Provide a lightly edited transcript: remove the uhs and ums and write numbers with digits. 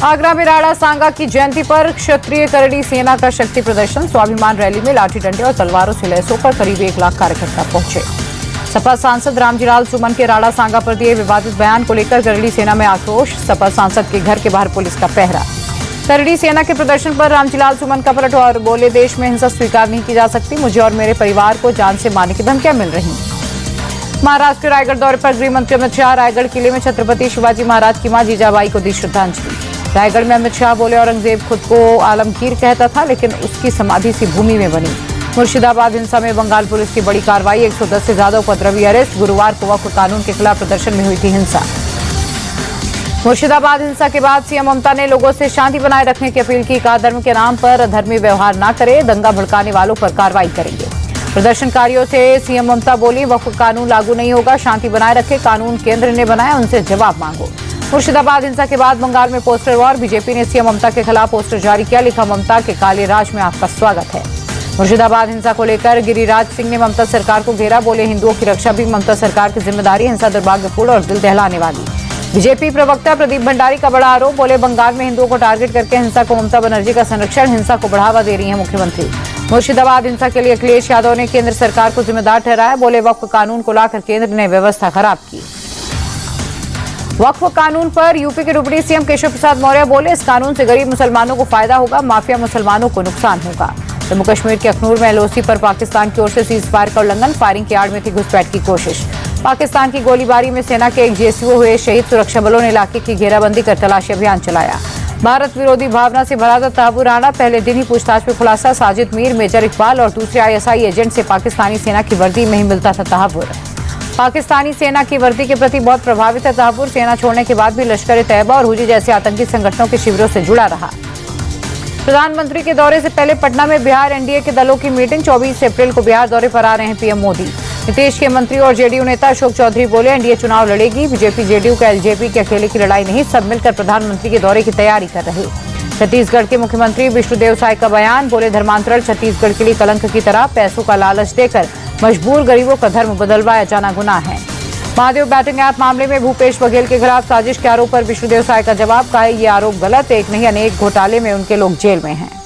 आगरा में राणा सांगा की जयंती पर क्षत्रिय करड़ी सेना का शक्ति प्रदर्शन। स्वाभिमान रैली में लाठी डंडे और तलवारों से लैस होकर करीब 1 लाख कार्यकर्ता पहुंचे। सपा सांसद रामजीलाल सुमन के राणा सांगा पर दिए विवादित बयान को लेकर करड़ी सेना में आक्रोश। सपा सांसद के घर के बाहर पुलिस का पहरा। करड़ी सेना के प्रदर्शन पर रामजीलाल सुमन का पलटवार। बोले, देश में हिंसा स्वीकार नहीं की जा सकती। मुझे और मेरे परिवार को जान से मारने की धमकियां मिल रही। महाराष्ट्र के रायगढ़ दौरे पर गृह मंत्री अमित शाह। रायगढ़ किले में छत्रपति शिवाजी महाराज की मां जीजाबाई को दी श्रद्धांजलि। रायगढ़ में अमित शाह बोले, औरंगजेब खुद को आलमगीर कहता था, लेकिन उसकी समाधि सी भूमि में बनी। मुर्शिदाबाद हिंसा में बंगाल पुलिस की बड़ी कार्रवाई। 110 से ज्यादा उपद्रवी अरेस्ट। गुरुवार को वक्फ कानून के खिलाफ प्रदर्शन में हुई थी हिंसा। मुर्शिदाबाद हिंसा के बाद सीएम ममता ने लोगों से शांति बनाए रखने की अपील की। कहा, धर्म के नाम पर अधर्मी व्यवहार न करे, दंगा भड़काने वालों पर कार्रवाई करेंगे। प्रदर्शनकारियों से सीएम ममता बोली, वक्फ कानून लागू नहीं होगा, शांति बनाए रखे, कानून केंद्र ने बनाया, उनसे जवाब मांगो। मुर्शिदाबाद हिंसा के बाद बंगाल में पोस्टर वॉर। बीजेपी ने सीएम ममता के खिलाफ पोस्टर जारी किया। लिखा, ममता के काले राज में आपका स्वागत है। मुर्शिदाबाद हिंसा को लेकर गिरिराज सिंह ने ममता सरकार को घेरा। बोले, हिंदुओं की रक्षा भी ममता सरकार की जिम्मेदारी। हिंसा दुर्भाग्यपूर्ण और दिल दहलाने वाली। बीजेपी प्रवक्ता प्रदीप भंडारी का बड़ा आरोप। बोले, बंगाल में हिंदुओं को टारगेट करके हिंसा को ममता बनर्जी का संरक्षण। हिंसा को बढ़ावा दे रही है मुख्यमंत्री। मुर्शिदाबाद हिंसा के लिए अखिलेश यादव ने केंद्र सरकार को जिम्मेदार ठहराया। बोले, वक्फ कानून को लाकर केंद्र ने व्यवस्था खराब की। वक्फ कानून पर यूपी के डिप्टी सीएम केशव प्रसाद मौर्य बोले, इस कानून से गरीब मुसलमानों को फायदा होगा, माफिया मुसलमानों को नुकसान होगा। जम्मू कश्मीर के अखनूर में एलओसी पर पाकिस्तान की ओर से सीज फायर का उल्लंघन। फायरिंग की आड़ में थी घुसपैठ की कोशिश। पाकिस्तान की गोलीबारी में सेना के एक जेसीओ हुए शहीद। सुरक्षा बलों ने इलाके की घेराबंदी कर तलाशी अभियान चलाया। भारत विरोधी भावना से भरा था तहव्वुर राणा। पहले दिन ही पूछताछ में खुलासा। साजिद मीर, मेजर इकबाल और दूसरे आईएसआई एजेंट से पाकिस्तानी सेना की वर्दी में ही मिलता था तहव्वुर। पाकिस्तानी सेना की वर्दी के प्रति बहुत प्रभावित है तहव्वुर। सेना छोड़ने के बाद भी लश्कर-ए-तैयबा और हुजी जैसे आतंकी संगठनों के शिविरों से जुड़ा रहा। प्रधानमंत्री के दौरे से पहले पटना में बिहार एनडीए के दलों की मीटिंग। 24 अप्रैल को बिहार दौरे पर आ रहे हैं पीएम मोदी। नीतीश के मंत्री और जेडीयू नेता अशोक चौधरी बोले, एनडीए चुनाव लड़ेगी। बीजेपी जेडीयू का एलजेपी के अकेले की लड़ाई नहीं, सब मिलकर प्रधानमंत्री के दौरे की तैयारी कर रहे। छत्तीसगढ़ के मुख्यमंत्री विष्णुदेव साय का बयान। बोले, धर्मांतरण छत्तीसगढ़ के लिए कलंक की तरह। पैसों का लालच देकर मजबूर गरीबों का धर्म बदलवाया जाना गुनाह है। महादेव बैटिंग ऐप मामले में भूपेश बघेल के खिलाफ साजिश के आरोप पर विष्णुदेव साय का जवाब। कहा, ये आरोप गलत, एक नहीं अनेक घोटाले में उनके लोग जेल में हैं।